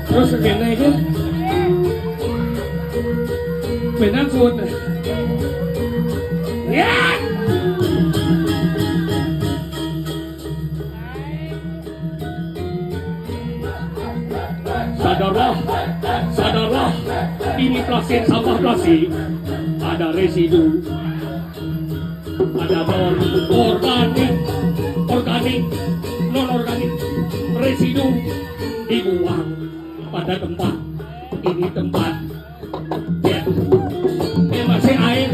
Terus gini kan mainan food ya sadarlah ini plastik sampah plastik ada residu ada organik non organik residu dibuang pada tempat ini tempat masih air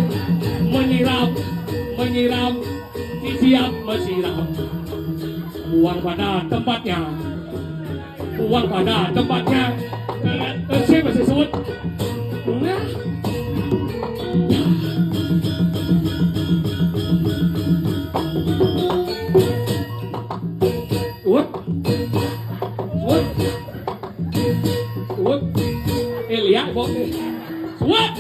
menyiram siap menyiram buang pada tempatnya saya masih sebut lihat bok suat